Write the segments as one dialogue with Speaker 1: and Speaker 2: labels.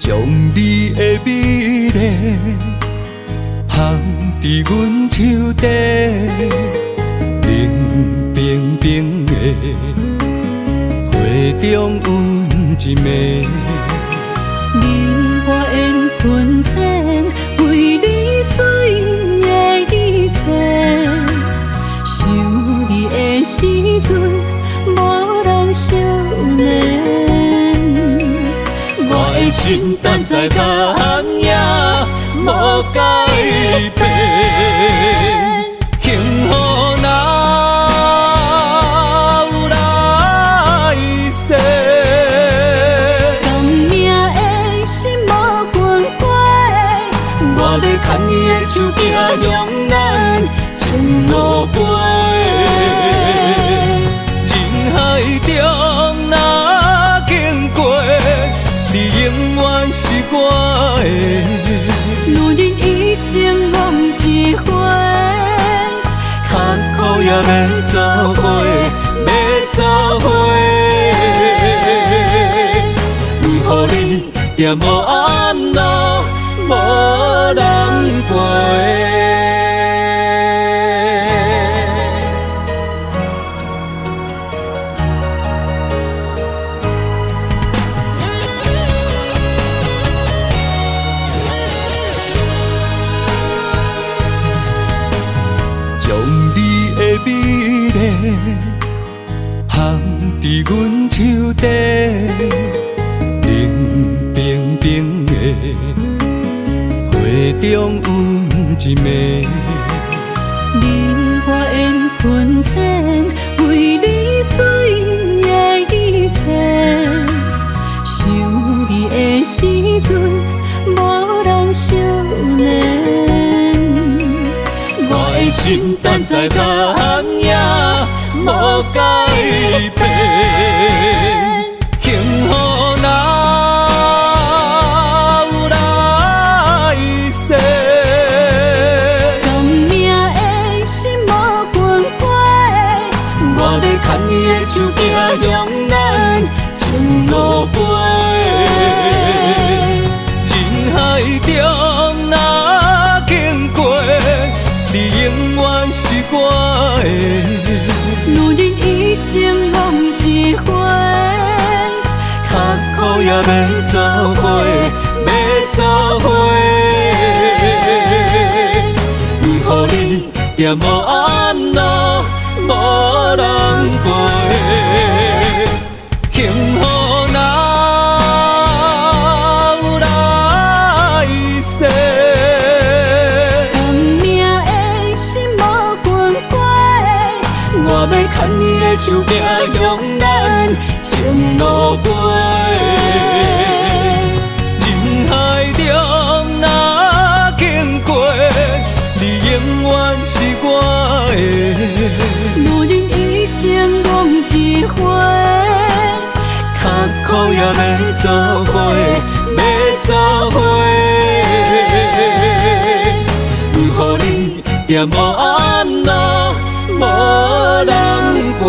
Speaker 1: 将你的美丽放伫阮手底，冷冰冰的皮中温一暝。
Speaker 2: 你我缘分浅，为你随的一切。想你的时阵，无人惜念。我的心等在答案也无改变。
Speaker 1: 幸福哪有来世？
Speaker 2: 甘命的心无关过，我要牵你的手行向咱前路飞。
Speaker 1: 人海中若经过，你永远是我的。
Speaker 2: 女人一生梦一回，
Speaker 1: 较苦也要走伙，要走伙。不予你点无暗路，无人陪。将你的美丽放伫阮手底，冷冰冰的皮中温一暝。
Speaker 2: 你我缘分浅，为你随的一切。想你的时阵，无人惜念。我的心等在答案也无改变。
Speaker 1: 幸福哪有来世？
Speaker 2: 甘命的心无关过，我要牵你的手行向咱前路飞。
Speaker 1: 人海中若经过，你永远是我的。
Speaker 2: 女人一生梦一回，
Speaker 1: 较苦也要走伙，要走伙。不予你点无暗路，无人陪。幸福哪有来世？
Speaker 2: 甘命的心无关过，我要牵你的手行向咱前路飞。
Speaker 1: 人海中若经过，你永远是我的。
Speaker 2: 女人一生梦一回，
Speaker 1: 较苦也要走伙，要走伙。不予你点无暗路，无人陪。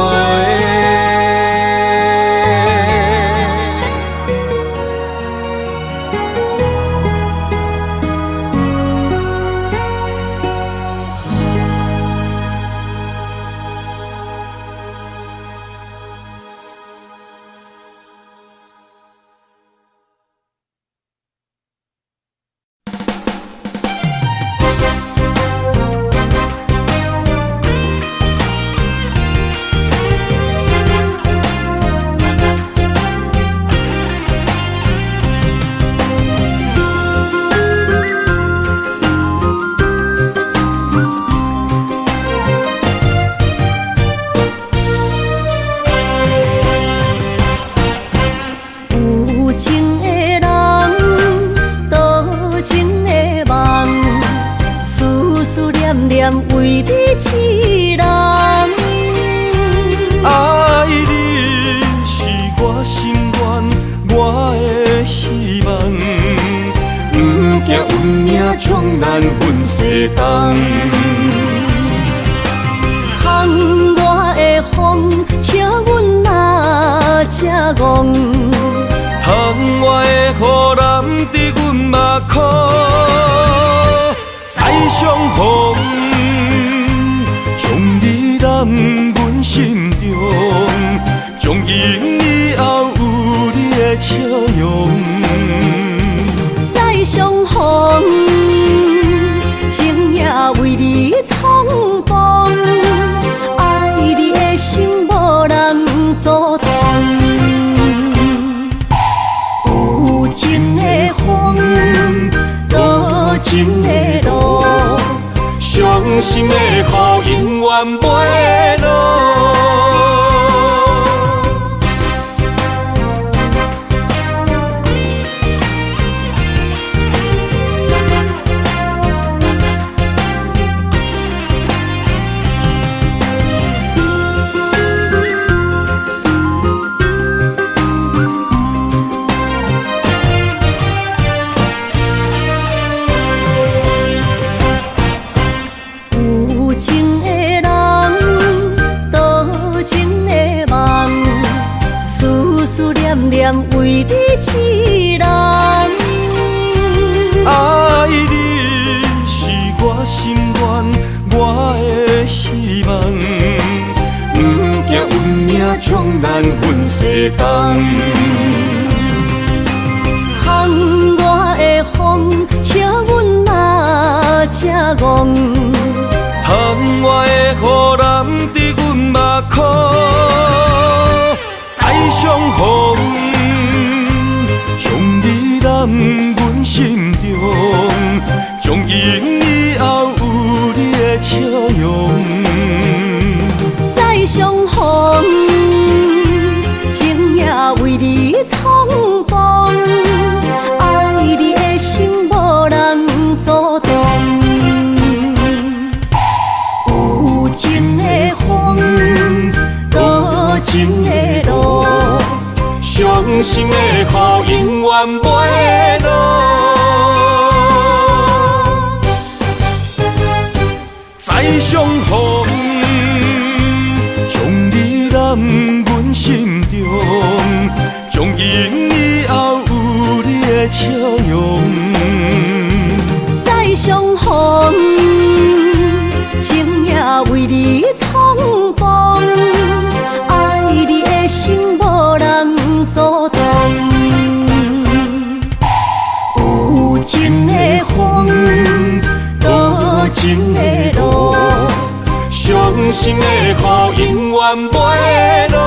Speaker 2: 为你痴人，
Speaker 1: 爱你是我心愿，我的希望。不惊运命冲咱分西东。
Speaker 2: 窗外的风，笑阮哪只戆？
Speaker 1: 窗外的予男伫阮目眶，再相逢，将你揽阮心中，从今以后有你的笑容。
Speaker 2: 再相逢，情也为你冲动，爱你的心无人阻挡。有情的风，多情的路，伤心的雨永远袂落。为你痴人，
Speaker 1: 爱你是我心愿，我的希望。不惊运命冲咱分世东，
Speaker 2: 窗外的风笑阮嘛正戆，
Speaker 1: 窗外的雨男伫阮目眶，再相逢。将你揽阮心中，从今以后有你的笑容。
Speaker 2: 再相逢，情也为你冲动，爱你的心无人阻挡。有情的风，多情的路，伤心的雨永远袂落。
Speaker 1: 再相逢，将你揽阮心中，从今以后有你的笑容。
Speaker 2: 再相逢，情也为你冲动，爱你的心无人阻挡。有情的风，多情的路，伤心的雨永远袂落。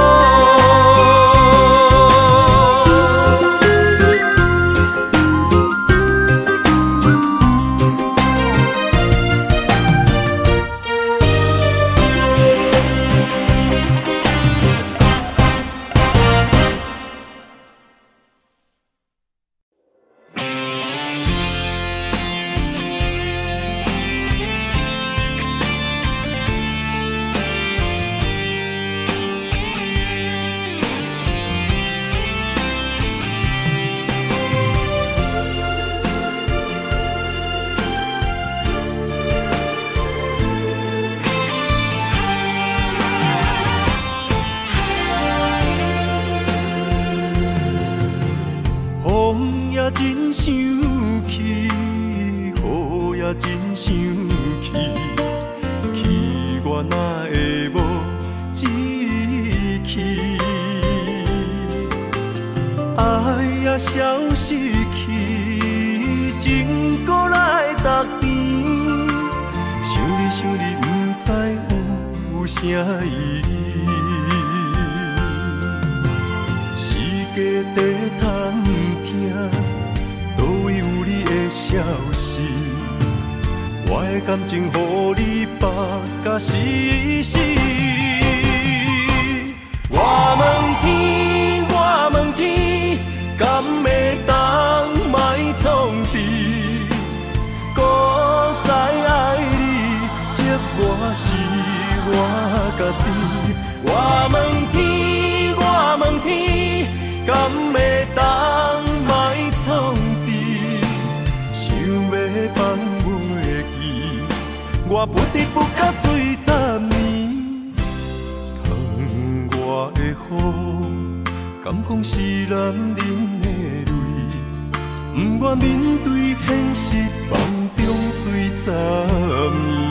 Speaker 1: 真生气，雨也真生气，气我哪会无志气？爱也消失去，情搁来逐甜，想你不知有啥意义。世界在探听。倒位有你的消息，我的感情予你绑甲死死。我问天，敢会当莫创治？搁再爱你，责我是我家己。我问天，敢会当莫创治？想要放袂记，我不得不甲水10年。窗外的雨，敢讲是男人的泪？愿面对现实，梦中醉10年。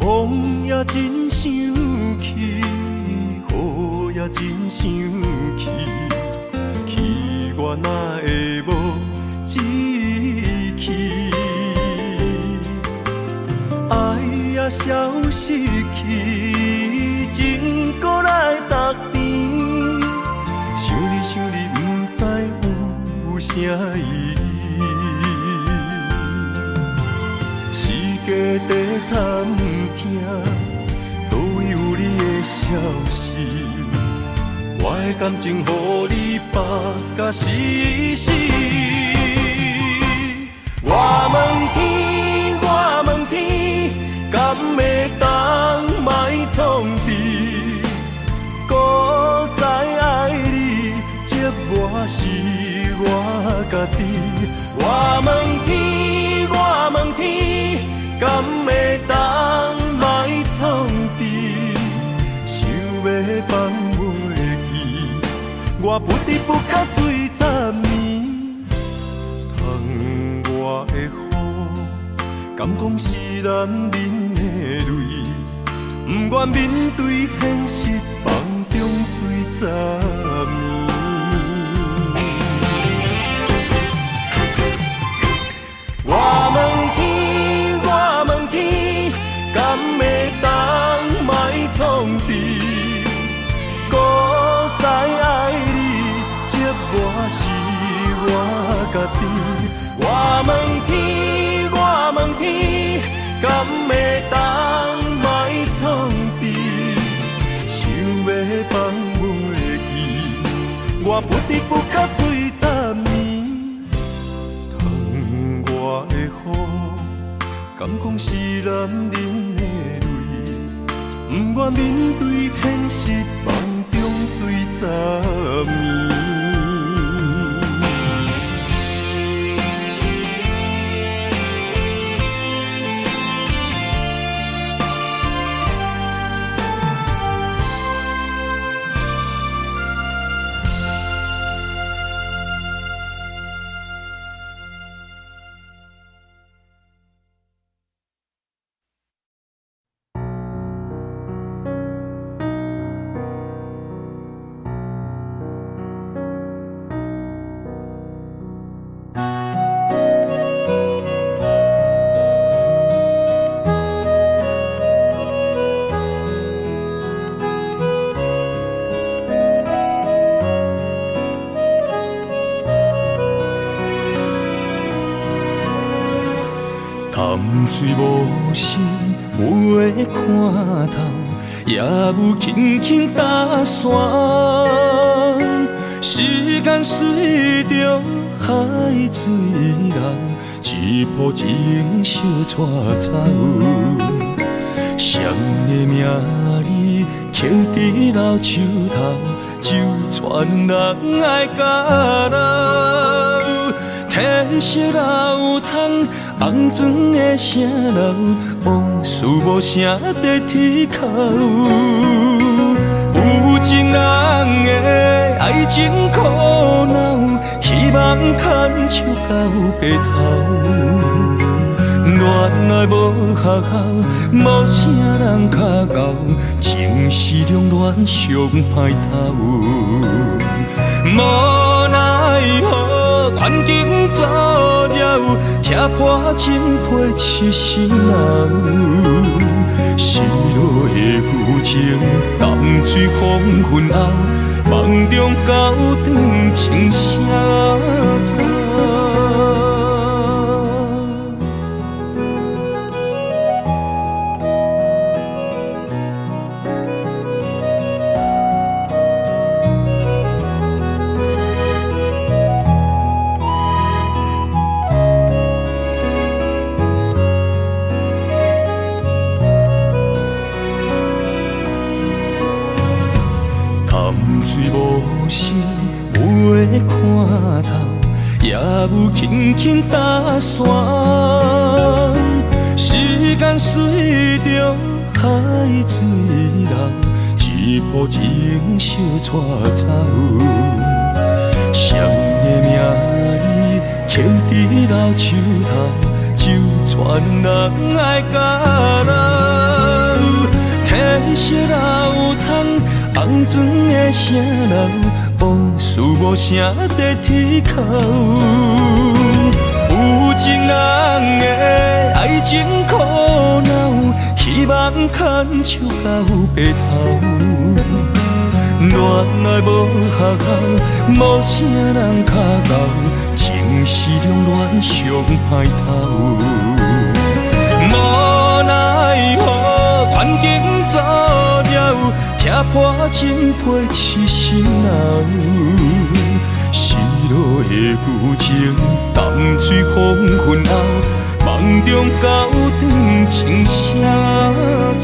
Speaker 1: 风也真生气，雨也真生气，气我哪会无志气？爱也消失去，情搁来逐甜。想你，不知有啥意义。世界在探听，倒位有你的消息？我的感情，予你绑甲死死。我问天，我问天，敢会当莫创治？搁再爱你，折磨是我家己。我问天，我问天，敢会当莫创治？想要放袂记，我不得不甲醉10年。窗外的雨，敢讲是男人的泪？不愿面对现实，梦中醉10年。我问天，我问天，敢会当莫创治？搁再爱你，折磨是我家己。我问天，我问天，敢会当莫创治？想要放袂记，我不得不甲醉10年。窗外的雨，敢讲是男人的泪？不愿面对现实，梦中醉10年。
Speaker 2: 潭水无声，无会看透，也有轻轻打伞。时间随着海水流，一步情小带走。谁的名字刻在老树头，就全人爱甲老。褪色老窗，红砖的城楼，往事无声在天口。有情人的爱情苦恼，希望牵手到白头。恋爱无学校，无啥人较贤，情是两恋上歹头。无奈何，环境造谣，踢破真配痴心人。失落的旧情，淡水黄昏后，梦中高长情啥走。水无声，无会看透，也有轻轻打散。时间随着海水流，一步情相带走。谁的名字刻伫老树头，就全人爱甲留。褪色老窗，红砖的城楼，无事无声在天口。有情人的爱情苦恼，希望牵手到白头。恋爱无学校，无啥人脚到，情是两恋上歹头。无奈何环境造谣，踢破真配痴心人。失落的旧情，淡水风云后，梦中高长情谁知？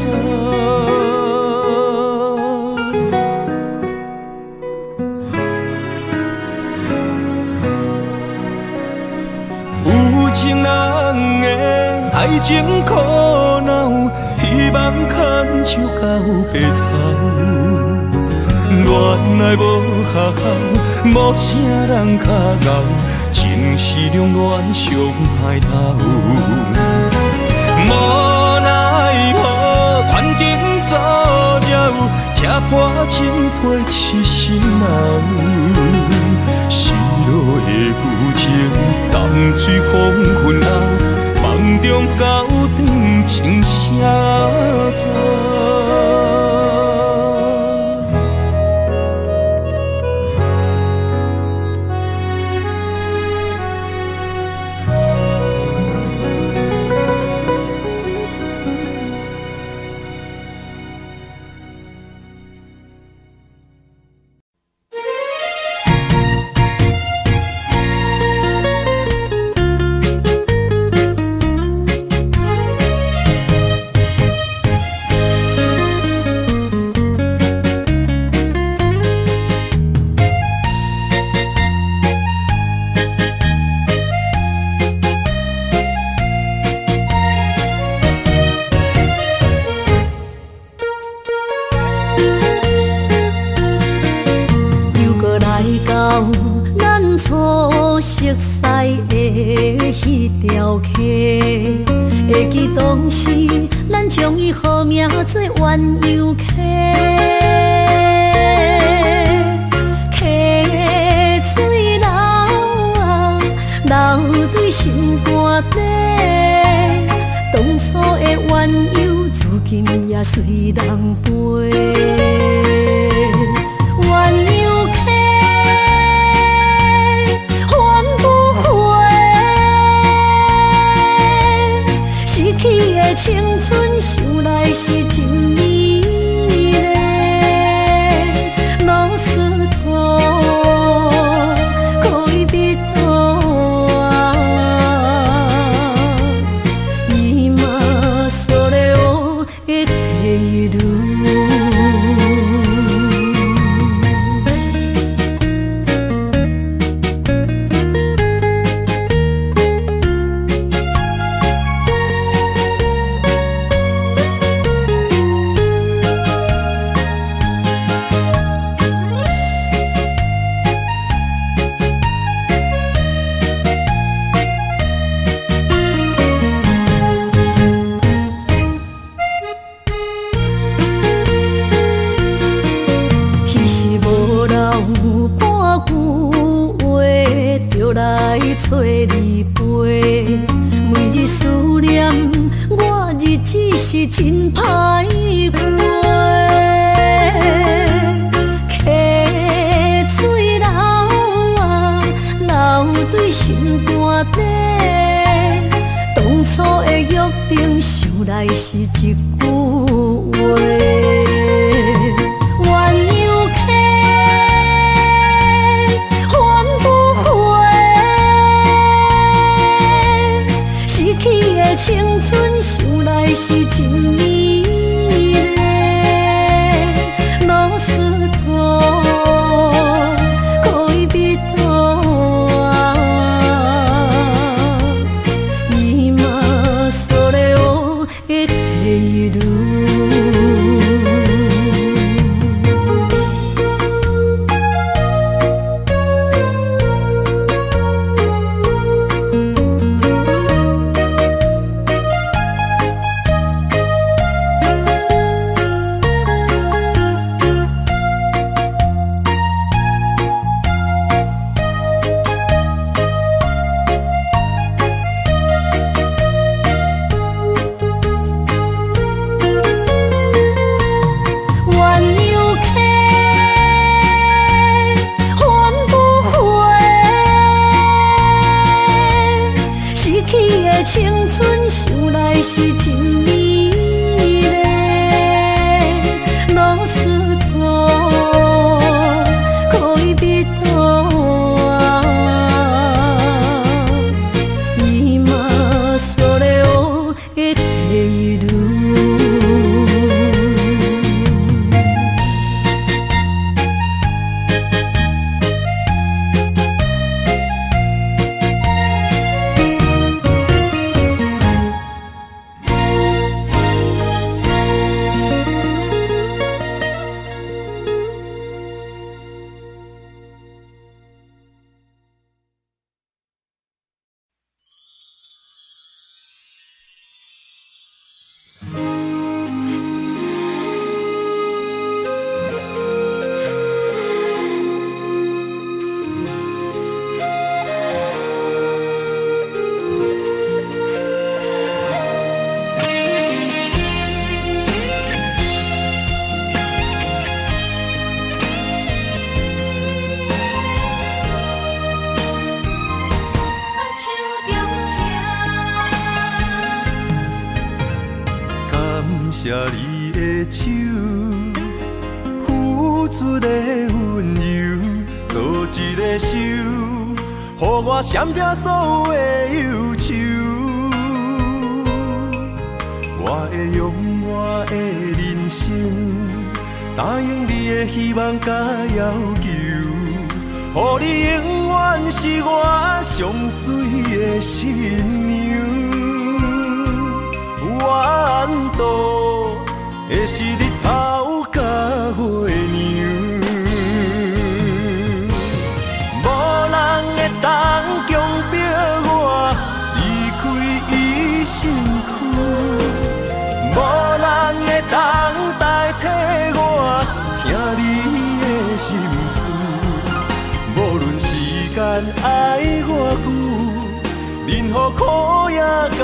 Speaker 2: 有情人的爱情苦恼，希望牵手到白头。恋爱无学校，无啥人脚熬，情是两恋上歹头。无奈何环境造谣，踢破真配痴心人。失落的旧情，淡水风云后，梦中高长情谁知？
Speaker 3: 会记当时，咱将伊号名做鸳鸯溪，溪水流啊，流对心肝底。当初的鸳鸯，如今也随人飞。鸳鸯溪。青春想来是真美丽，老师徒可以别途啊，伊嘛所了的地路。找你陪，每日思念，我日子是真歹过。溪水流啊，流对心肝底。当初的约定，想来是一句话。青春想来是真美丽，老师徒可以别途啊。
Speaker 2: 谢你的手，付出的温柔，做一个手，予我闪避所有的忧愁。我会用我的人生，答应你的希望甲要求，予你永远是我上水的新娘。缘途会是日头甲月亮，无人会当强迫我离开伊身躯，无人会当代替我听你的心事。无论时间爱偌久，任何苦也甘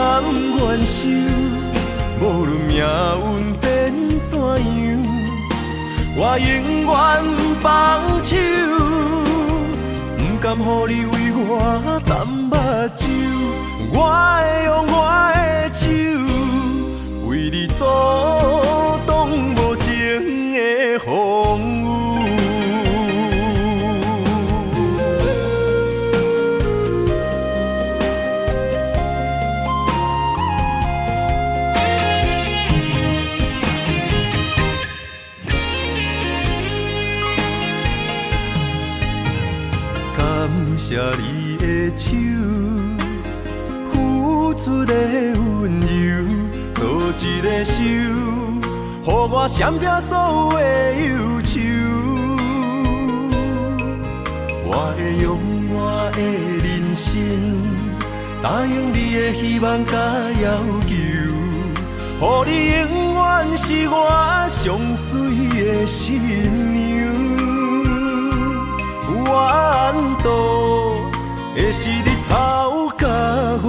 Speaker 2: 愿受。无论命运变怎样，我永远放手，不甘予你为我淡目睭。我会用我的手，为你阻挡无情的风雨。感谢你的手，付出的温柔，做一个手，予我闪避所有的忧愁。我会用我的人生，答应你的希望甲要求，予你永远是我上水的新娘。缘途会是日头甲月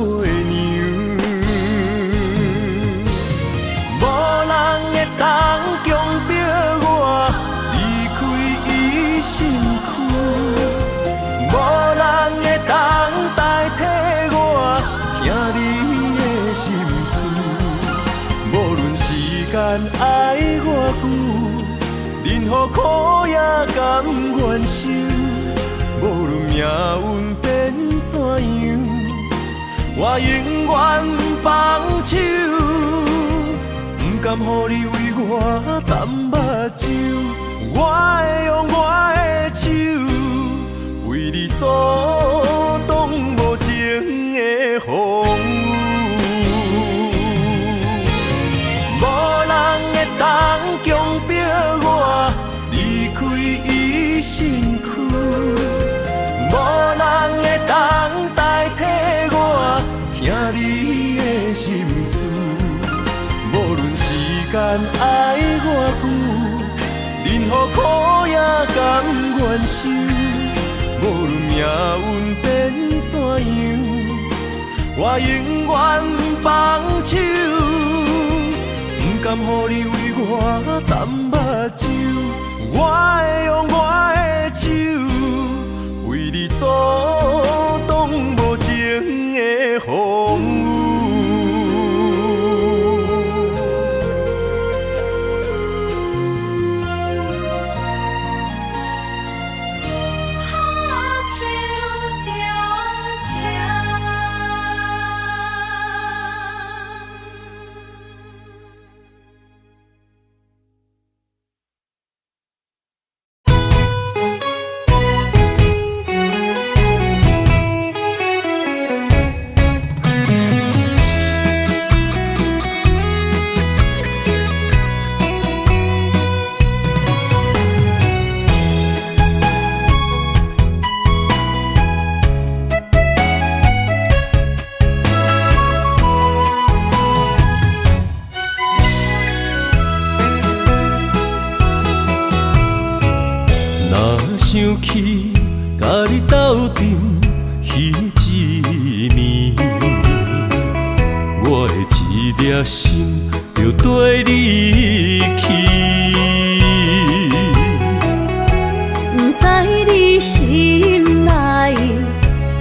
Speaker 2: 亮，无人会当强迫我离开伊身躯，无人会当代替我听你的心事。无论时间爱偌久，任何苦也甘愿受。无论命运变怎样，我永远放手，不甘予你为我淡目睭。我会用我的手，为你阻挡无情的风雨。无人会当强迫我离开伊身躯，无人会当代替我听你的心事。无论时间爱偌久，任何苦也甘愿受。无论命运变怎样，我永远放手，不甘予你为我淡目睭。我会用我的手，为你阻挡无情的风雨。想起甲你斗阵彼一暝，我的一粒心就跟你去。
Speaker 3: 不知你心内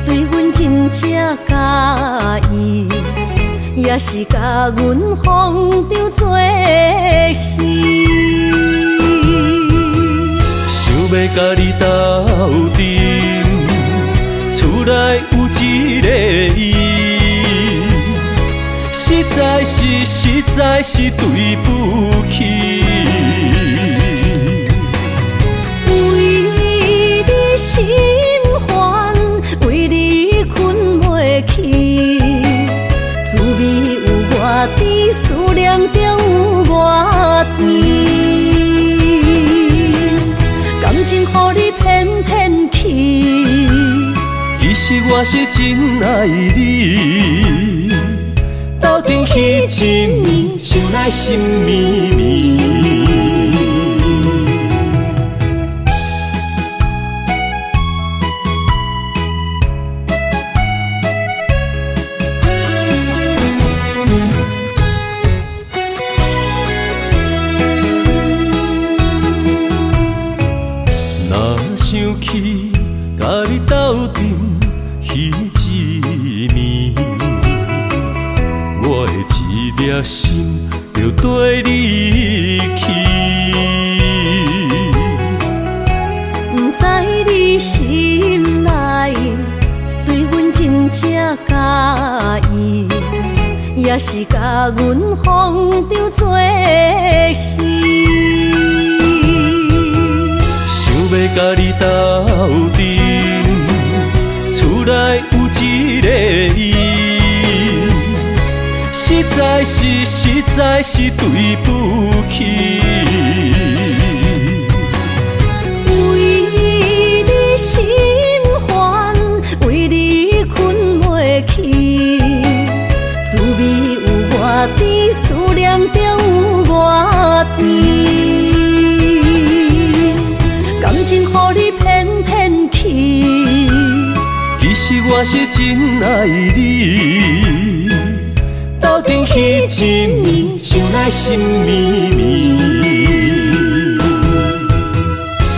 Speaker 3: 对阮真正介意，也是甲阮风中做戏。
Speaker 2: 想要甲你斗阵，厝内有一个伊，实在是对不起。
Speaker 3: 为你心烦，为你困袂去，滋味有偌甜，思念就有偌甜。感情予你骗骗去，
Speaker 2: 其实我是真爱你，斗阵彼一暝，想来心绵绵。想起甲你斗阵彼一暝，我的一粒心就跟你去。
Speaker 3: 不知你心内对阮真正介意，也是甲阮风中做戏。
Speaker 2: 要甲你斗阵，厝内有一个伊，实在是对不起。
Speaker 3: 为你心烦，为你困袂去，滋味有偌甜，思念就有偌甜。感情予你骗骗去，
Speaker 2: 其实我是真爱你，斗阵彼一暝，想来心绵绵。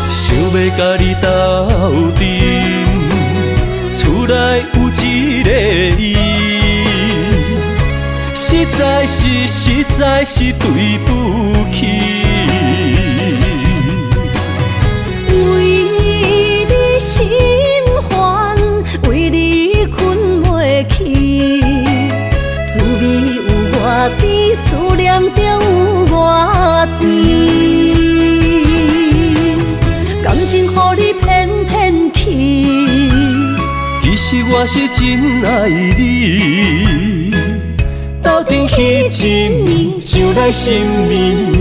Speaker 2: 想要甲你斗阵，厝内有一个伊，实在是对不起。
Speaker 3: 心烦，为你困袂去，滋味有偌甜，思念就有偌甜。感情予你骗骗去，
Speaker 2: 其实我是真爱你，斗阵彼一暝，想来心绵绵。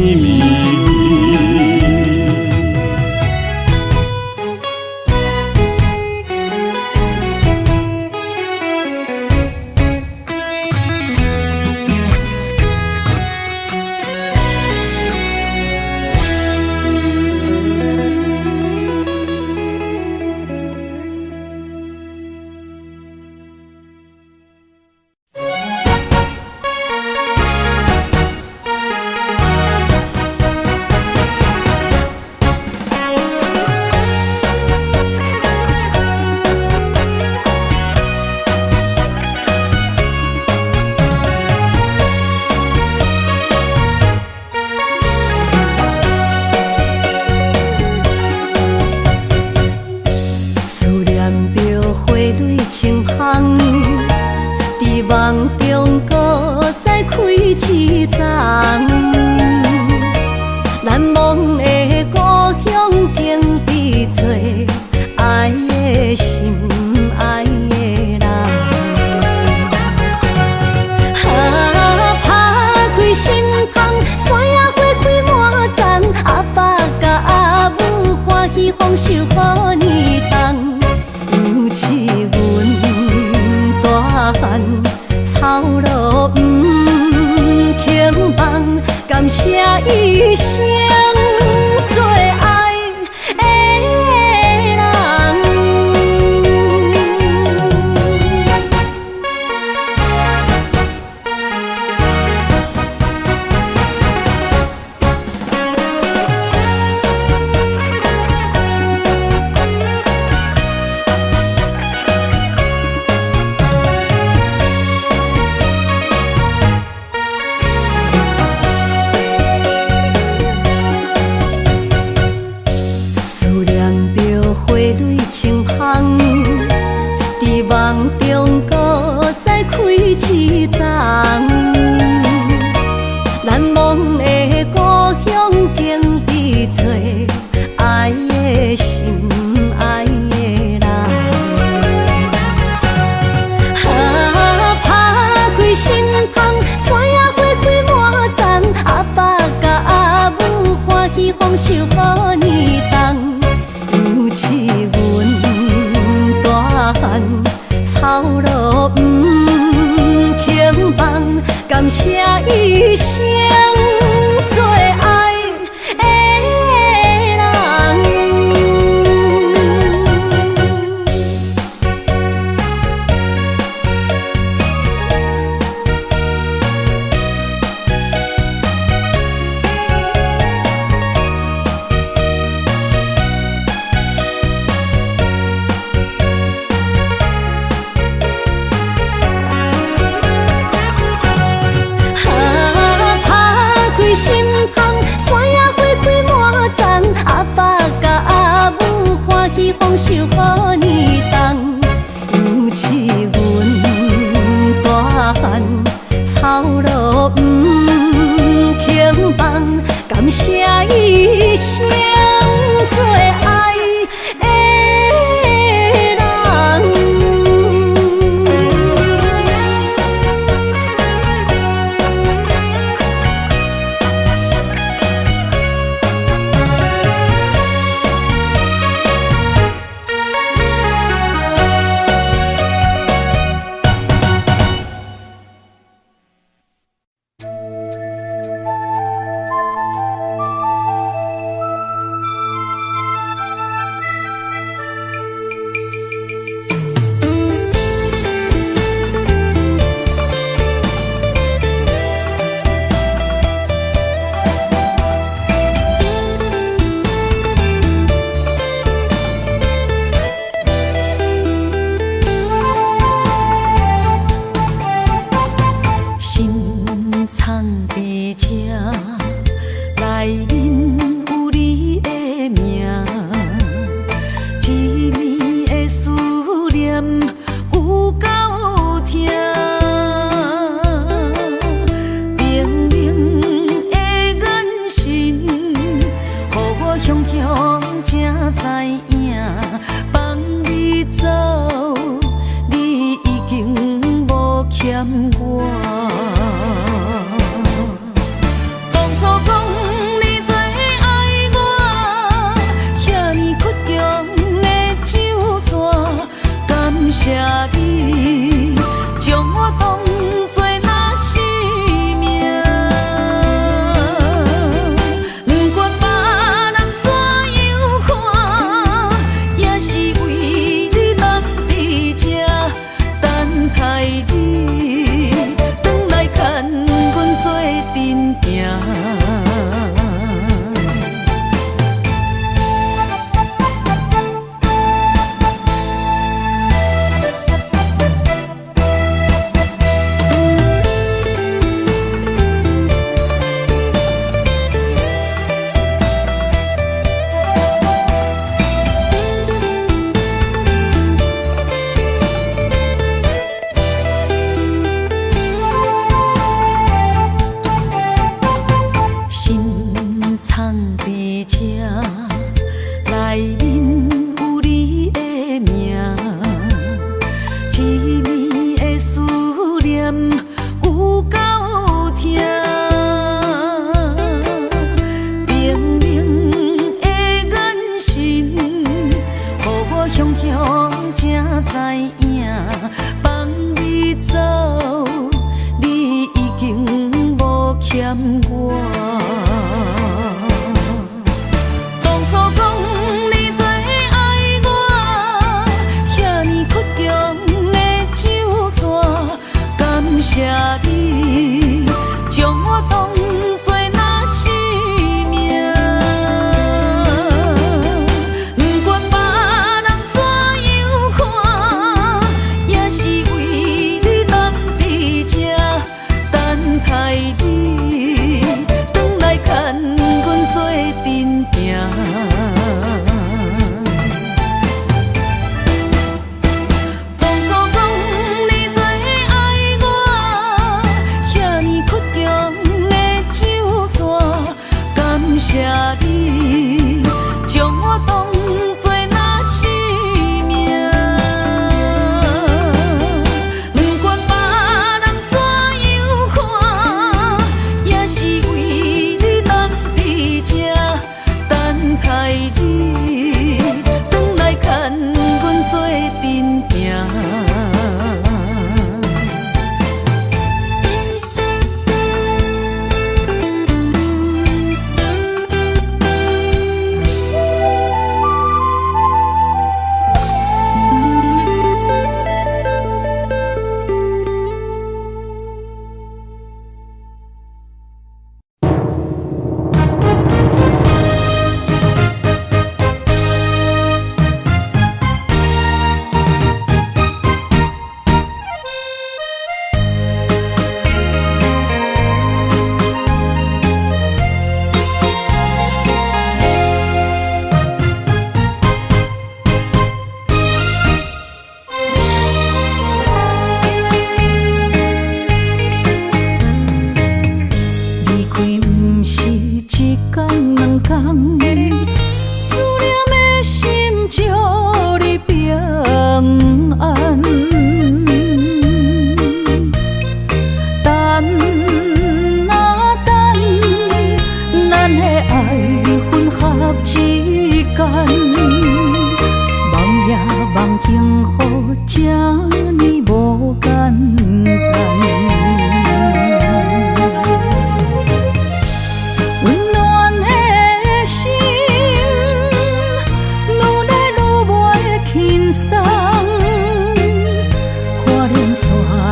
Speaker 3: 梦中搁再开一丛，难忘的故乡经历做爱的心爱的人。打开心窗，山野花开满丛，阿爸甲阿母欢喜丰收好年冬，尤其阮大汉。草路不轻放，感谢一生做爱的人。对痴踪。难忘的故乡，经历做爱的心，爱的人。打开心窗，山野花开满丛，阿爸甲阿母欢喜丰收好年冬。尤是阮大汉，草路不轻放，感谢一生做爱的人。心窗，山野花开满丛，阿爸甲阿母欢喜丰收好年冬。尤是阮大汉，草路不轻放，感谢一生做爱的人。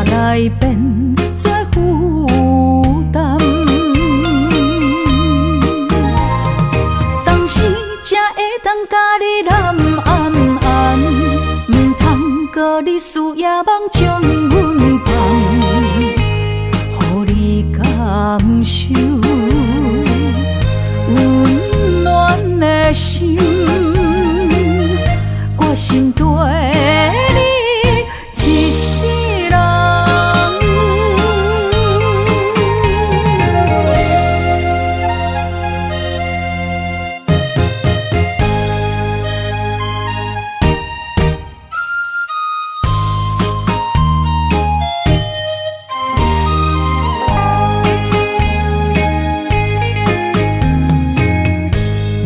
Speaker 3: 来变作负担。当时才会当甲你揽安安，唔通搁你思夜梦将阮放，予你感受温暖的心。我心对你一世人。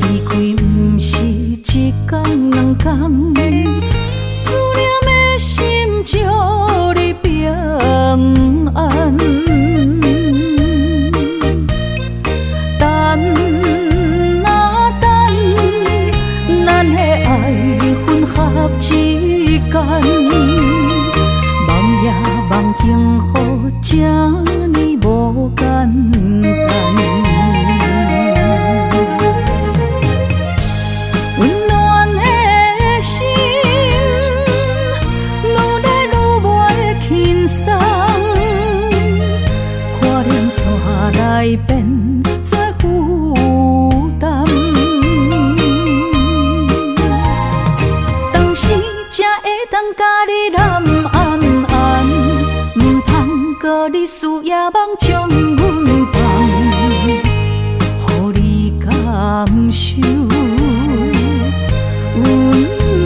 Speaker 3: 离开不是一天两天。思念的心祝你平安，等啊等，咱的爱混合之间，梦也梦幸福，这呢无简单。来变作负担，当时才会当甲你揽安安，唔通搁你思夜梦将阮放，予你感受温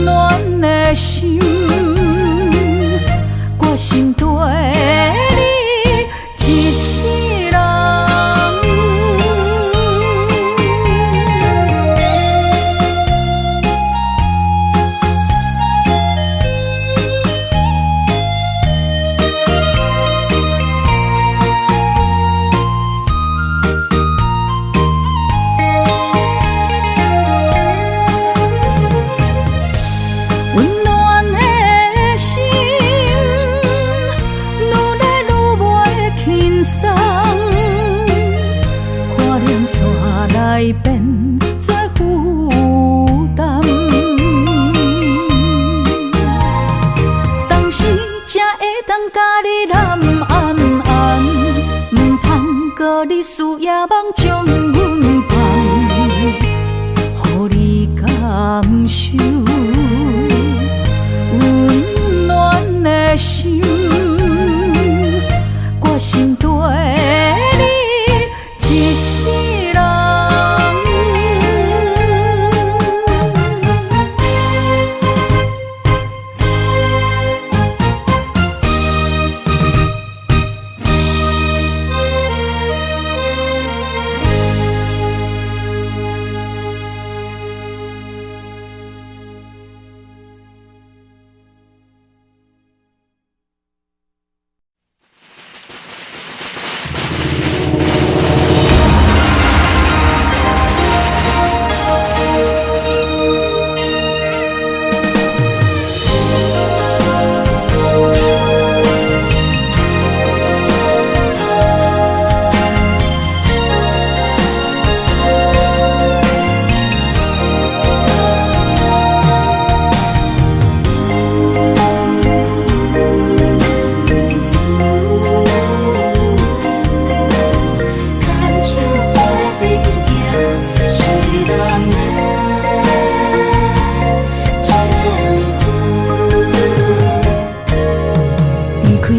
Speaker 3: 暖的心。我心对你一世人。来变作负担，当时才会当甲你揽安安，唔通搁你思夜梦将阮放，予你感受温暖的心。我心对你一世人。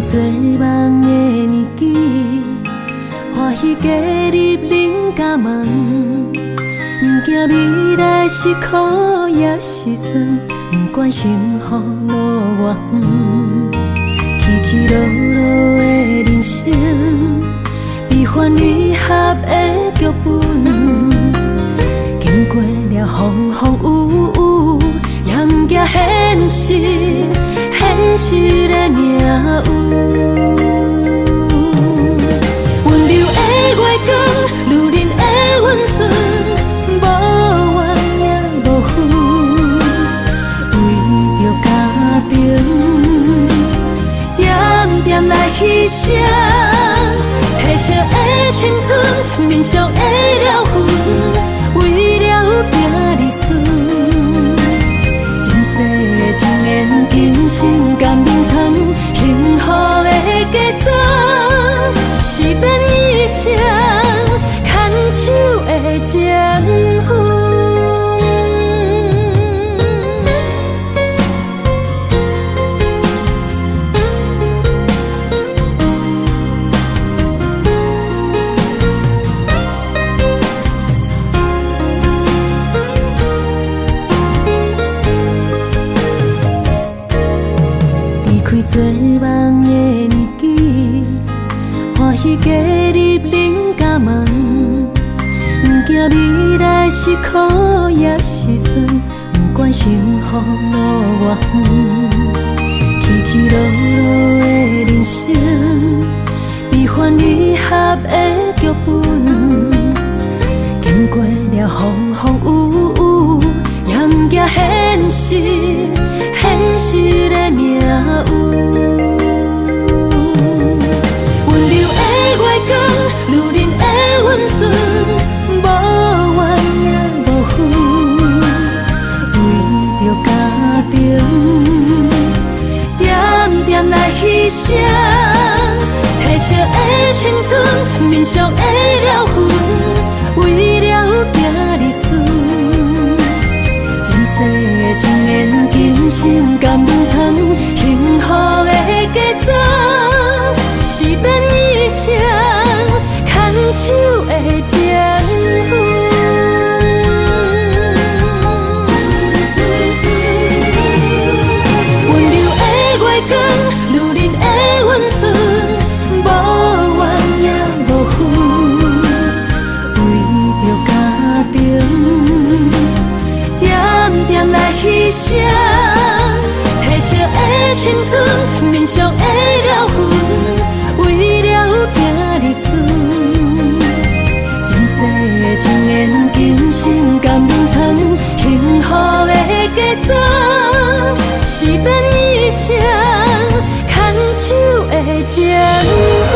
Speaker 3: 做梦的年纪，欢喜加入恁家门，不惊未来是苦也是酸，不管幸福路偌远，起起落落的人生，悲欢离合的剧本，经过了风风雨雨，也不惊现实。现实的命运，温柔的月光，女人的温顺，无怨也无恨，为着家庭，点点来。牺牲，褪色的青春，面上的了痕，为了拼日顺。前世情缘，今生甘眠藏，幸福的假装，是变一生牵手的情分。做梦的年纪，欢喜加入人家梦，不惊未来是苦也是酸，不管幸福路偌远，起起落落的人生，悲欢离合的剧本，经过了风风雨雨，也不惊现实，现实的命运。温柔的月光，女人的温顺，无怨也无恨，为着家庭，点点来牺牲。褪色的青春，面上的了痕，为了拼日顺。前世情缘，今生甘眠藏，幸福的假装，是变一生牵手的情分。温柔的月光，女人的温顺，无怨也无恨，为着家庭，点点来牺牲。褪色的青春，面上的了痕，为了拼日顺。前世情缘，今生甘眠藏，幸福的假装，是变一生牵手的情分。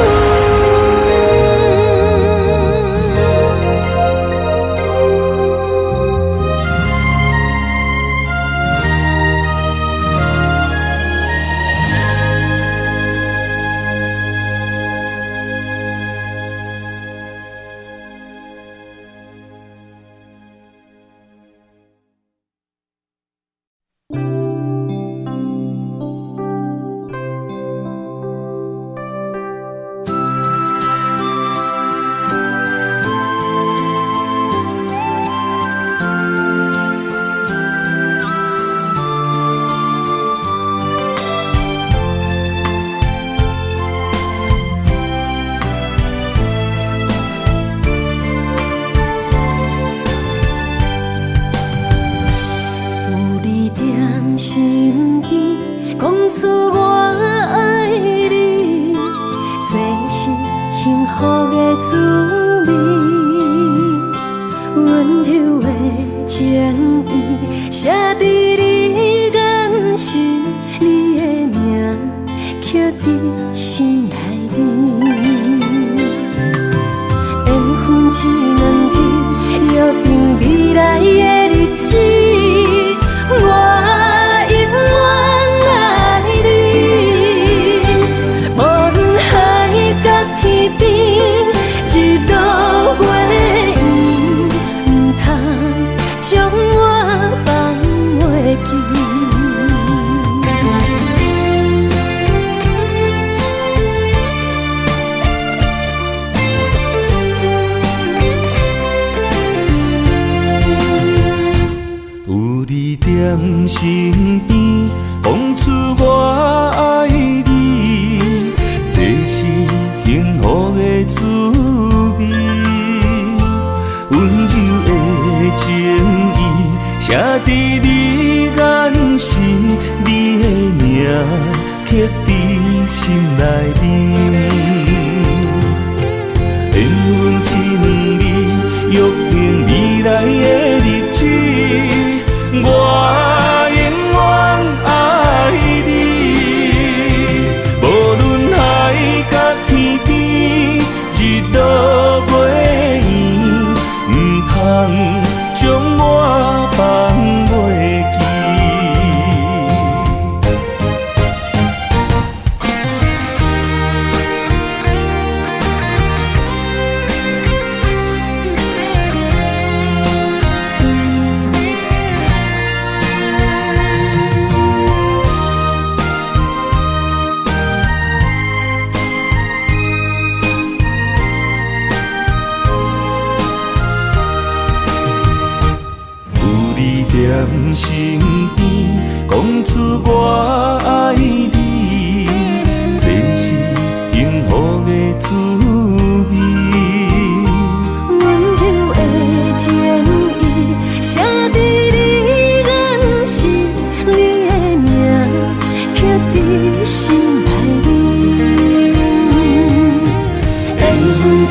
Speaker 2: 身边，讲出我爱你，这是幸福的滋味。温柔的情意，写在你眼神，你的名刻在心内面。缘分一两字，约定未来的日子。我永远爱你，无论海角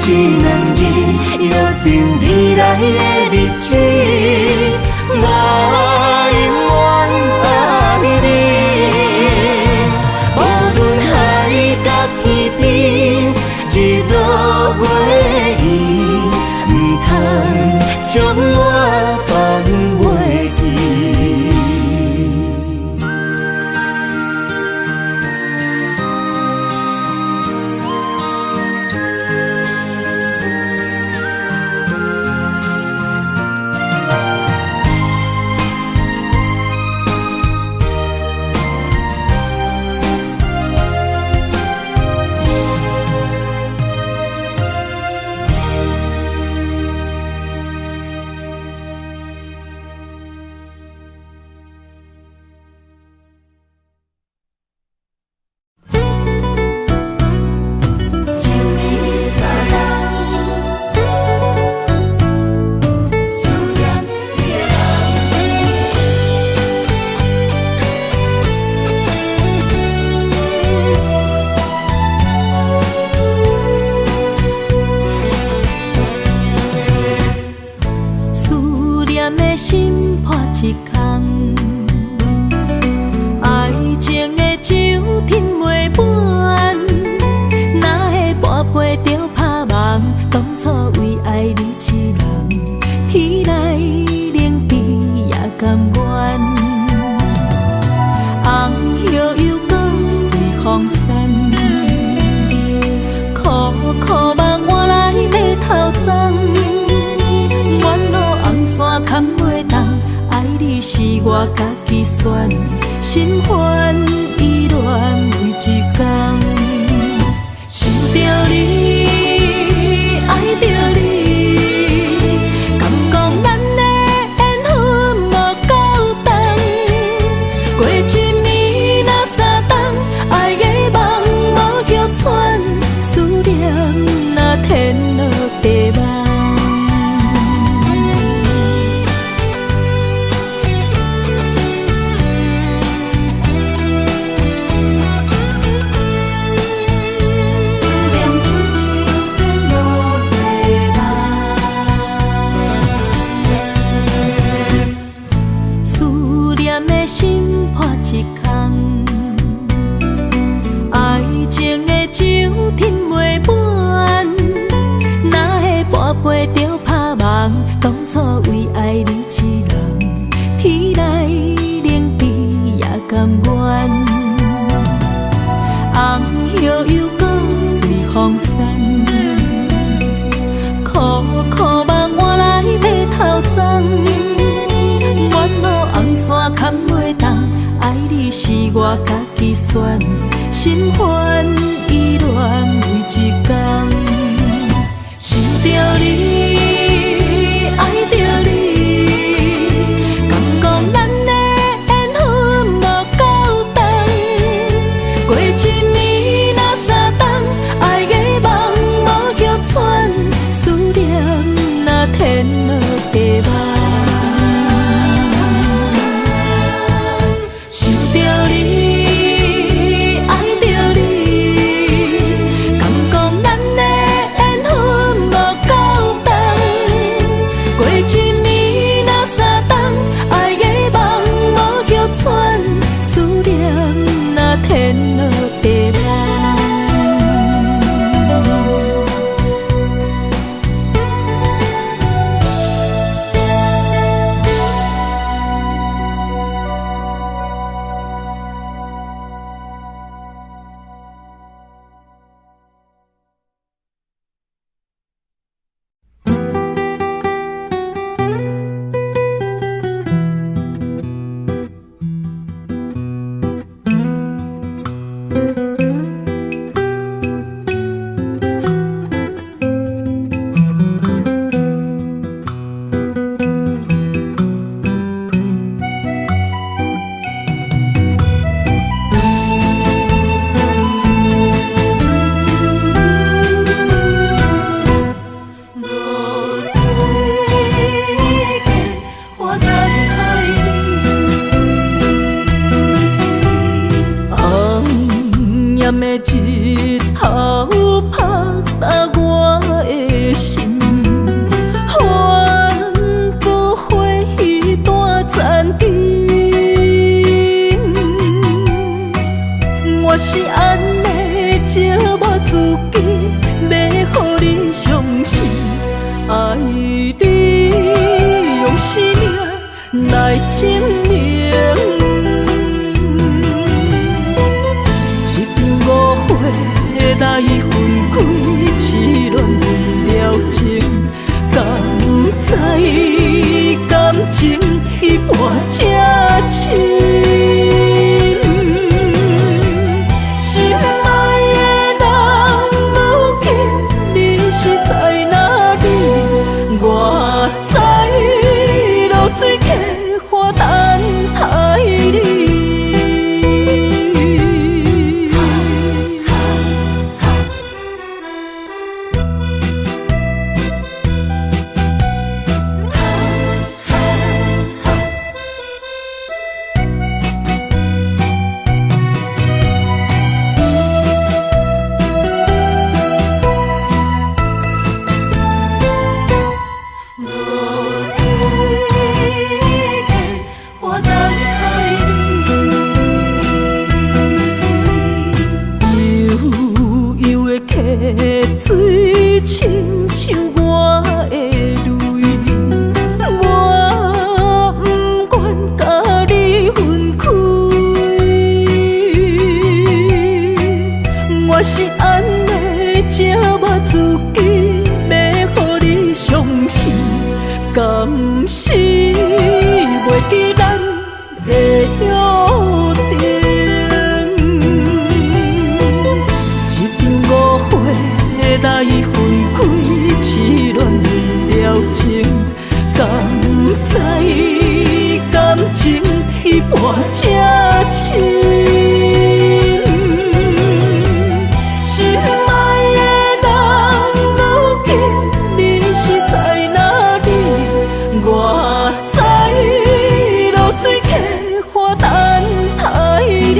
Speaker 3: 一两字，约定未来的日子，我永远爱你。无论海角天边，日落月圆，不通将我放袂记。我家己选，心烦意乱为一天，想着你，爱着你，敢讲咱的缘分无够长，过一暝若三冬，爱的梦无叫喘，思念若天落地网。当初为爱你一人，天来冷滴也甘愿。红叶又搁随风散，苦苦梦换来马头鬃。远路红线牵袂动，爱你是我家己选，心烦意乱为一天，想着你。爱着你，敢讲咱的缘分无够长，过一暝若三冬，爱的梦无叫喘，思念若天落地网，想着你，爱着你，敢讲咱的缘分无够长。过一暝若三冬，爱的梦无叫喘，思念若天落地网。的日头晒干我的来证明。一场误会来分开，痴恋为了情，敢知感情彼半才深。水客花等待你。水亲像我的泪，我不愿甲你分开。我是安尼才捌自己要予你伤心，甘是袂记咱的约定。来分开，痴恋为了情，敢知感情彼半才深。心爱的人，如今你是在哪里？我在落水客花等待你。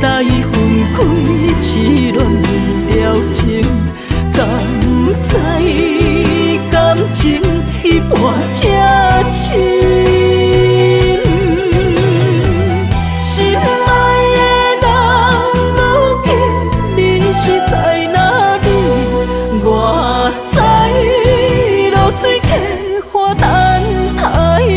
Speaker 3: 来分开，痴恋为了情，敢知感情彼半才深。心爱的人，如今你是在哪里？我在落水客花等待你。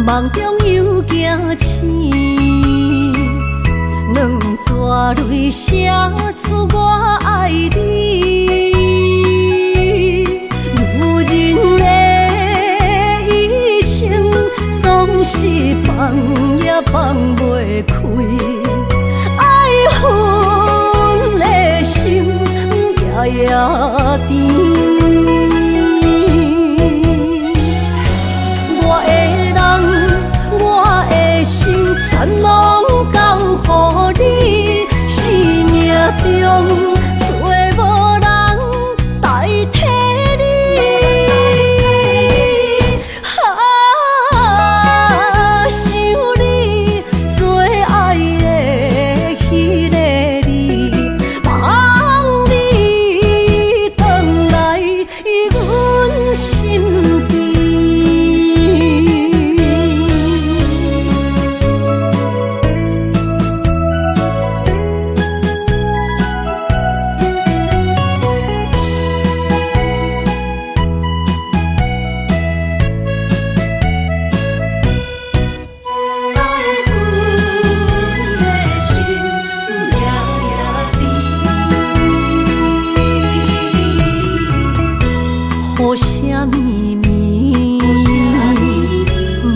Speaker 3: 梦中又惊醒，两撮泪写出我爱你。女人的一生总是放也放袂开，爱恨的心夜夜甜。全拢交予你，生命中找无人代替你。想你最爱的迄个你，茫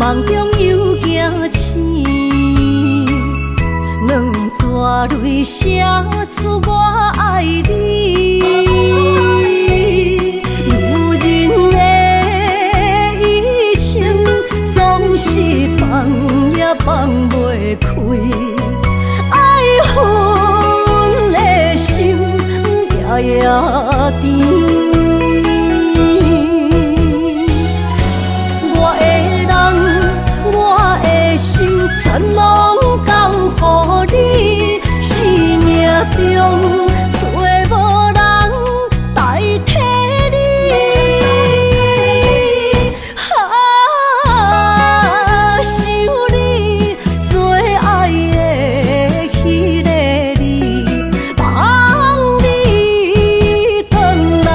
Speaker 3: 梦中又惊醒，两纸泪写出我爱你。如人的一生，总是放也放袂开，爱恨的心夜夜甜。全拢交予你，生命中找无人代替你。想你最爱的迄个你，望你回来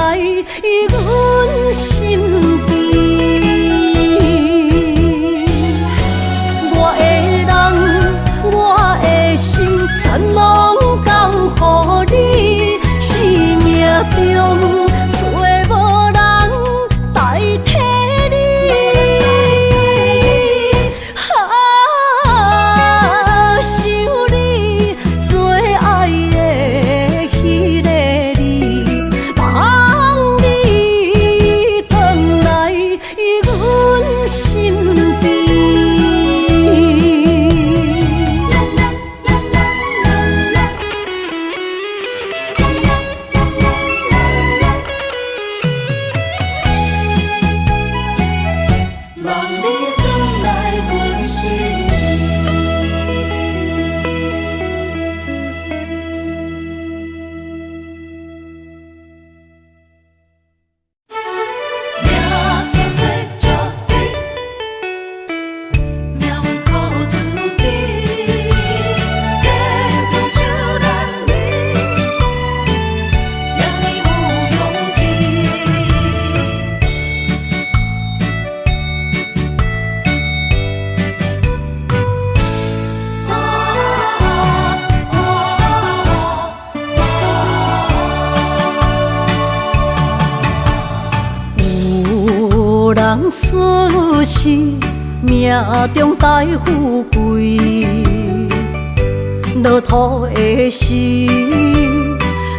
Speaker 3: 阮身边。全拢交予你，生命中找无人代替你。想你最爱的迄个你，望你回来阮身边。人出世，命中带富贵，落土的时，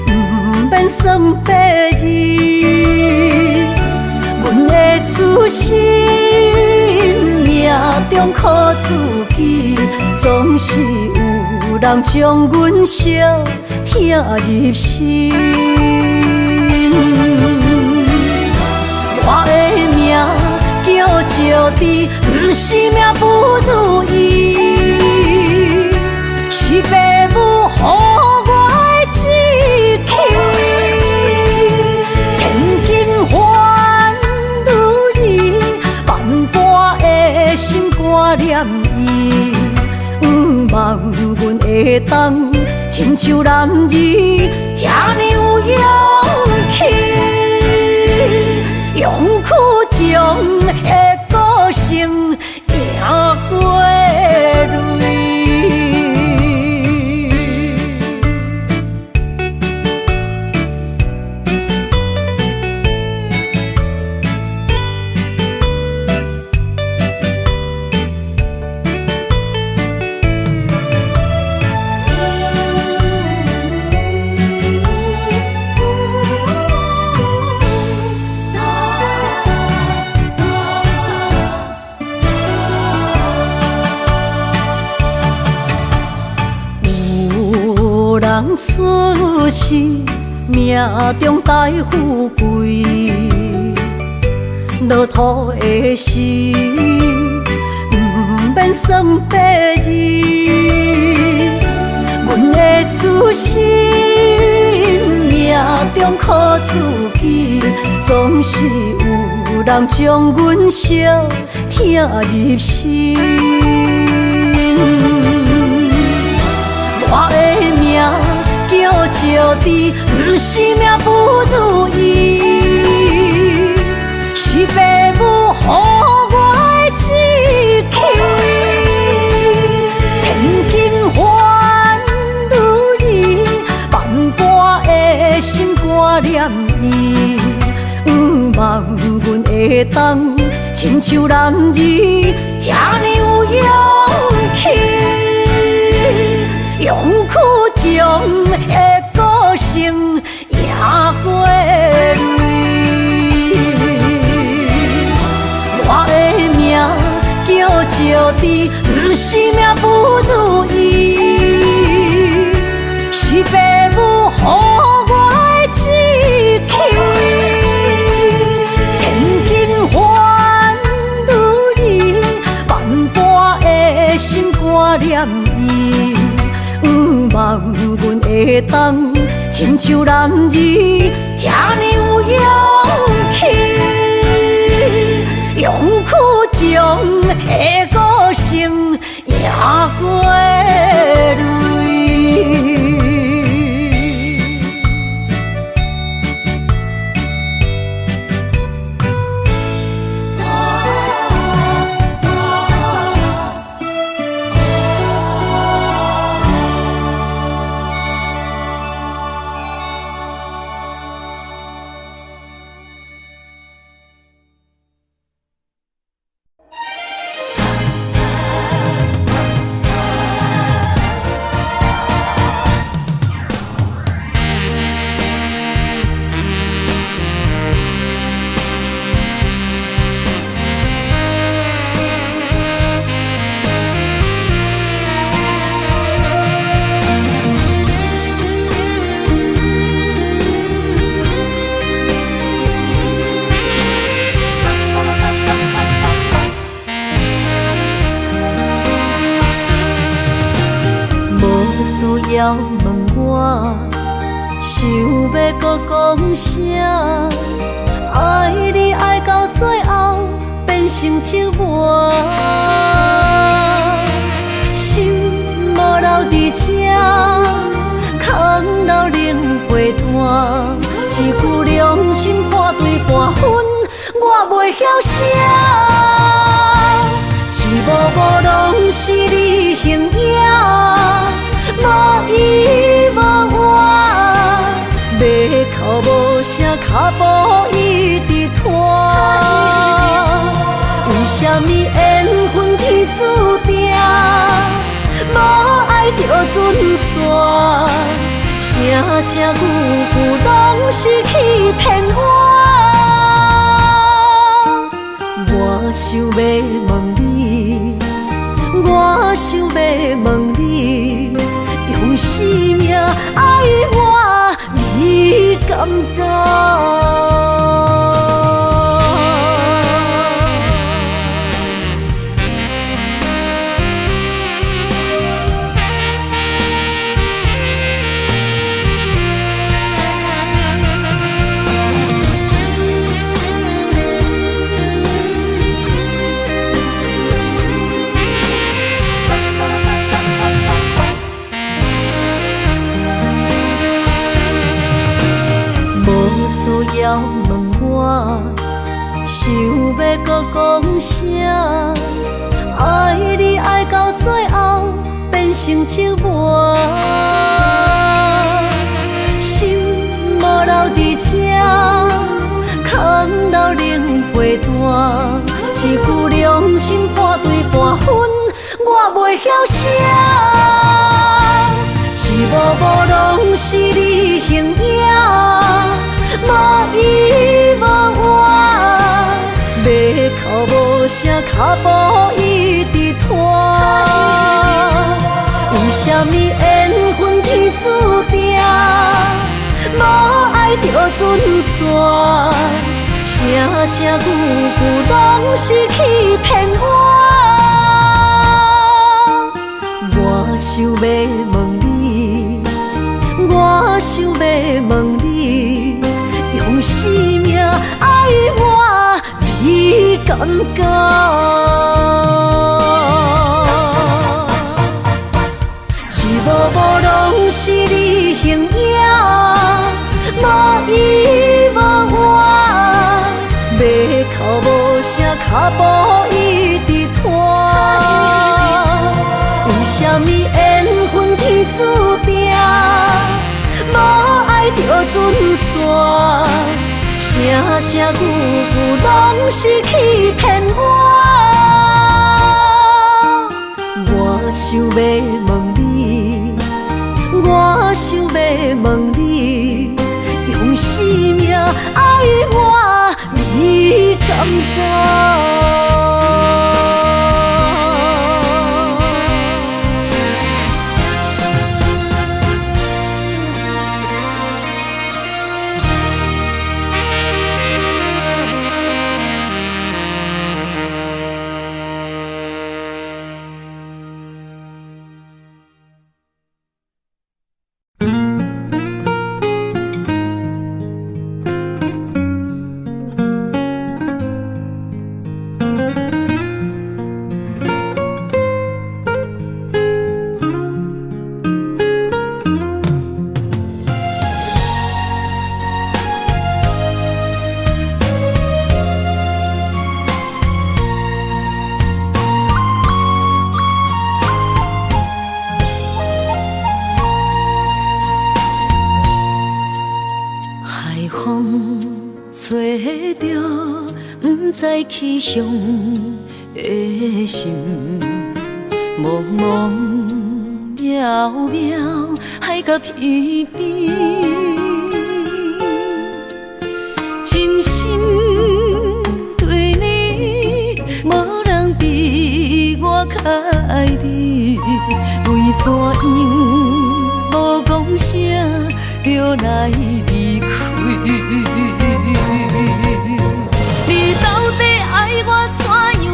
Speaker 3: 不免算白字。阮的出身，命中靠自己，总是有人将阮惜听入心。我的命叫石滴，不是命不如意，是父母予我的志气。千金换如意，万般的心肝念伊，望阮会当亲像男儿遐尼有勇气。勇气中的个性赢过泪。人出世，命中带富贵，落土的时，不免算白字。阮的出身，命中靠自己，总是有人将阮惜听入心。我的命叫石滴，不是命不如意，是父母予我的志气。千金换如意，万般的心肝念伊，望阮会当亲像男儿遐招致，不是命不如意，是父母予我的志气。千金换如意，万般的心肝念伊。望阮会当亲像男儿遐尼有勇气，勇屈强的个性赢过泪。要问我，想要搁讲啥？爱你爱到最后变成寂寞，心无留伫这，空留冷陪伴。一句良心半对半分，我袂晓写。一幕幕拢是你形影。无依无我，要哭无声，脚步一直拖。为什么缘分天注定，无爱就准线？声声句句拢是欺骗我。我想要问你，我想要问你。用生命爱我，你敢讲？要问我，想要搁讲啥？爱你爱到最后变成寂寞，心无留伫这，空留冷陪伴。一句良心半对半分，我袂晓写。一幕幕拢是你形影。无依无我，要哭无声，脚步一直拖。为什么缘分天注定，无爱就准线？声声句句拢是欺骗我。我想要问你，我想要问你。用生命爱我，你敢讲？一幕幕拢是你形影，无依无我，要哭无声，脚步一直拖。为什么缘分天注定？无爱就准线，声声句句拢是欺骗我。我想要问你，我想要问你，用生命爱我，你敢讲？知去向的心，茫茫渺渺，海角天边，真心对你，无人比我较爱你，为怎样无讲声就来离开？你到底爱我怎样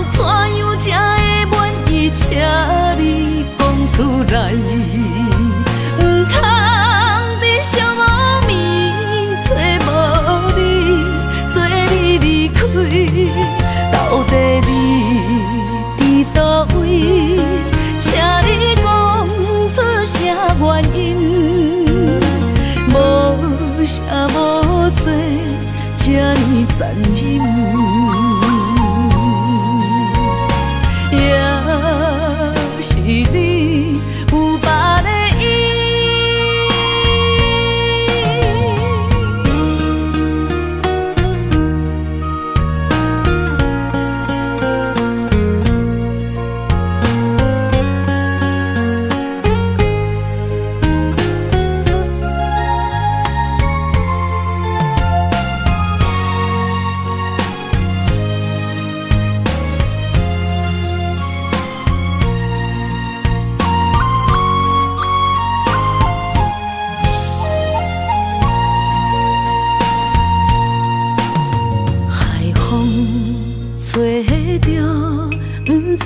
Speaker 3: 才会满意？请你讲出来，唔通在寂无眠找无你，做你离开。到底你伫倒位？请你讲出啥原因？无啥无做，这呢残忍。也是你有别的意，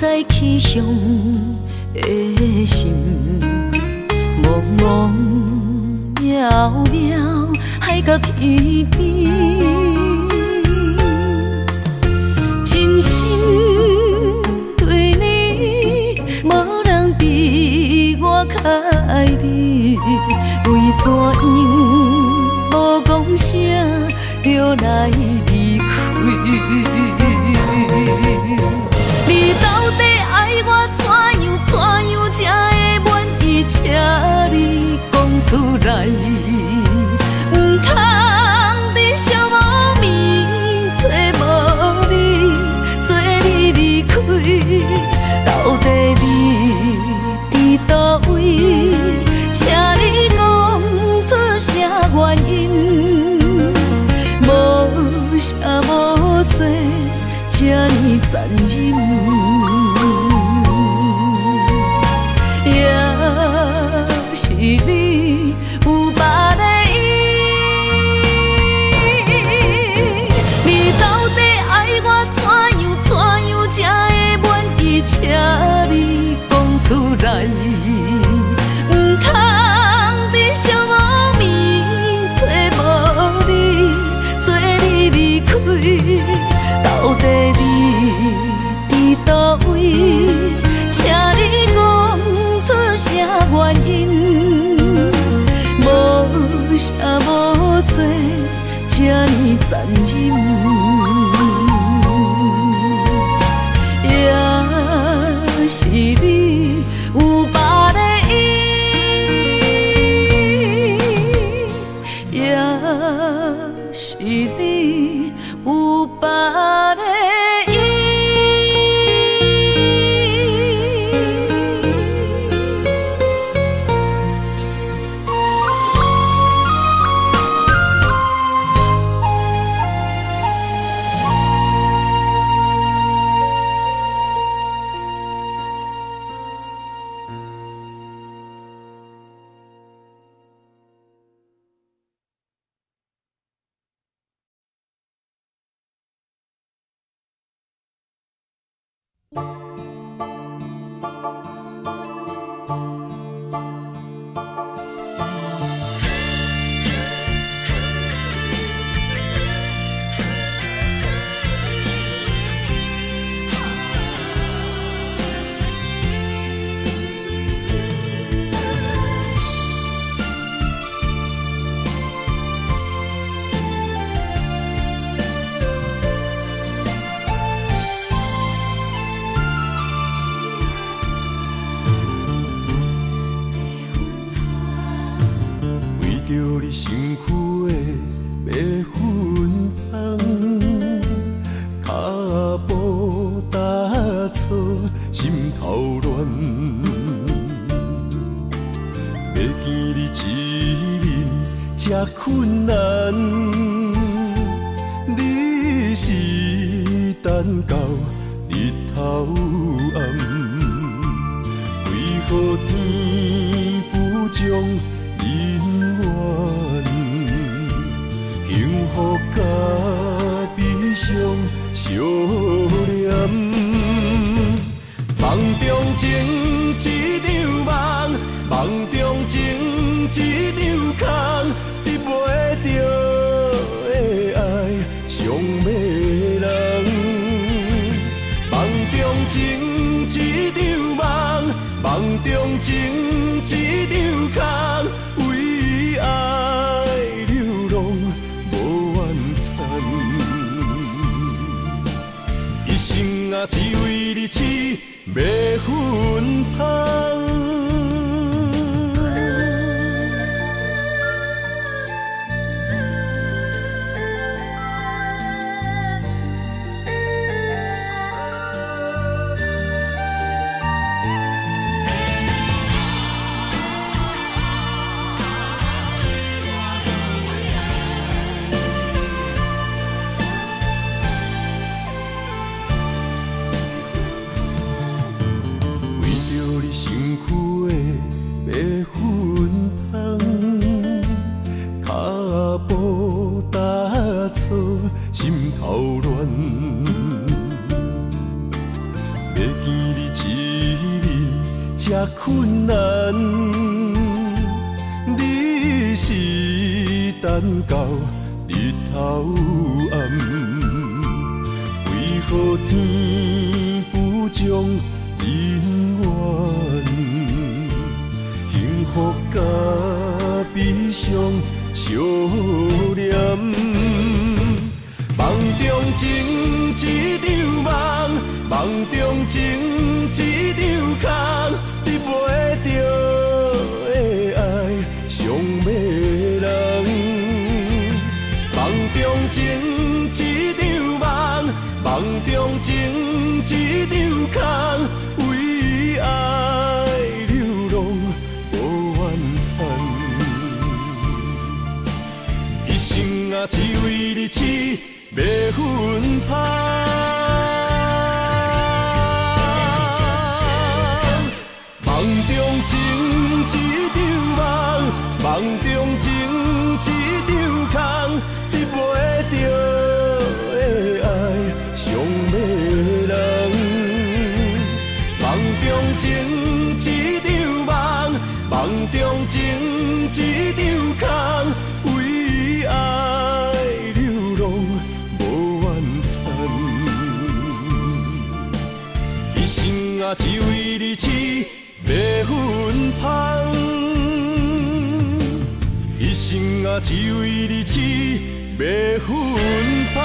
Speaker 3: 知去向的心，茫茫渺渺，海角天边，真心对你，无人比我较爱你，为怎样无讲声就来离开？你到底爱我怎样才会满意？请你讲出来，唔通在寂无眠找无你，做你离开。到底你伫倒位？请你讲出啥原因？无啥无做，这呢残忍。也是你有别的意，你到底爱我怎样才会满意？请你讲出来，唔通在寂无眠找无你，做你离开。到底你伫倒位？请你讲出啥原因？无啥无做，这呢残忍。也是你有别的意，也是你有别的意。
Speaker 2: 头乱。要见你一面这困难，你是等到日头暗，为何天不将人怨？幸福甲悲伤相连，梦中情一场梦，梦中情一场空，得袂着的爱上迷人。梦中情一场梦，梦中情一场空，为爱流浪无怨叹，一生啊只为你痴，要分芳。心头乱，要见你一面这困难，你是等到日头暗，为何天不将人怨？幸福甲悲伤相连。梦中情一场梦，梦中情一场空，得袂着的爱上迷人。梦中情一场梦，梦中情一场空，为爱流浪无怨叹，一生啊只为你痴。要分芳，梦中情一场梦，梦中情一场空，得袂着的爱上迷人。梦中情一场梦，梦中情一场空，为爱流浪。啊，只为你痴，要分芳。一生啊，只为你痴，要分芳。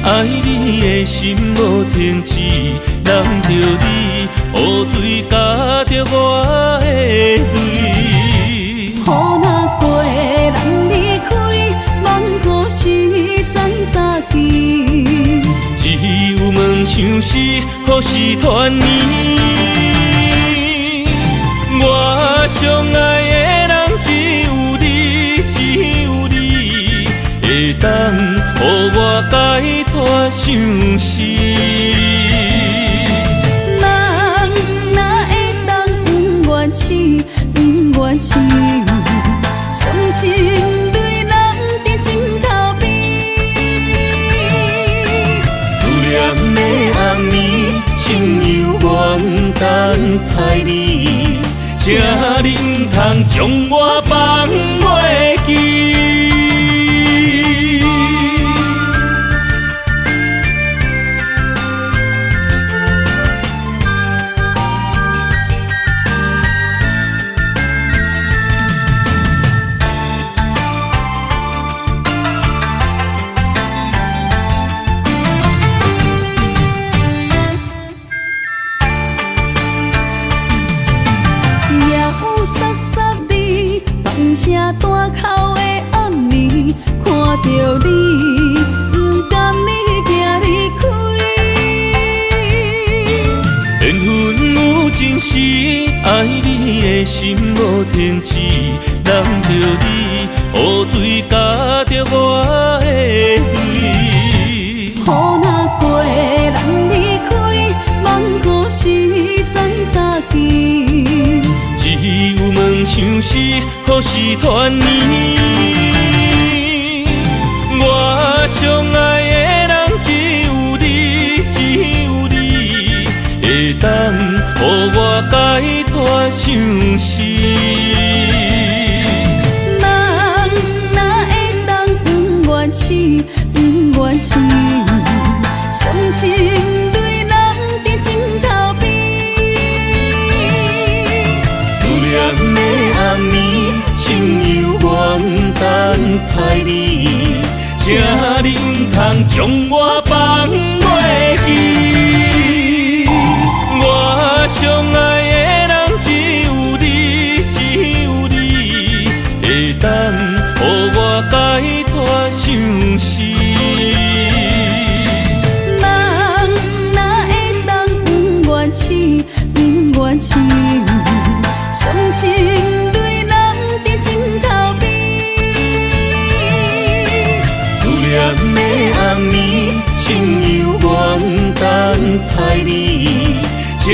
Speaker 2: 爱你的心无停止，难着你雨水加着我的泪。
Speaker 3: 雨若过，人离开，望雨时怎相见？
Speaker 1: 想死，何时团圆？我相爱的人只有你，只有你，会当予我解脱相思。
Speaker 3: 人哪会当不愿痴，不愿痴？伤心对人伫枕头边，
Speaker 1: 思念的暗暝，心犹原等待你，才能通将我放袂记。
Speaker 3: 大口的暗暝，看着你，不甘你行离开。
Speaker 1: 缘分有情时，爱你的心无停止，揽着你，雨水加着我的泪。
Speaker 3: 雨若过，人离开，望雨时转三更。
Speaker 1: 只有问想死，何时团圆？我相爱的人只有你，只有你，会当予我解脱相思。
Speaker 3: 人哪会当不愿痴，不愿痴？伤心对人伫枕头边。
Speaker 1: 念的暗暝，心犹原等待你，才能通将我放袂记。我相爱的人只有你，只有你，会当予我解脱相思。
Speaker 3: 人哪会当不愿痴，不愿痴？伤心对人伫枕头边，
Speaker 1: 思念的暗暝，心犹原等待你，才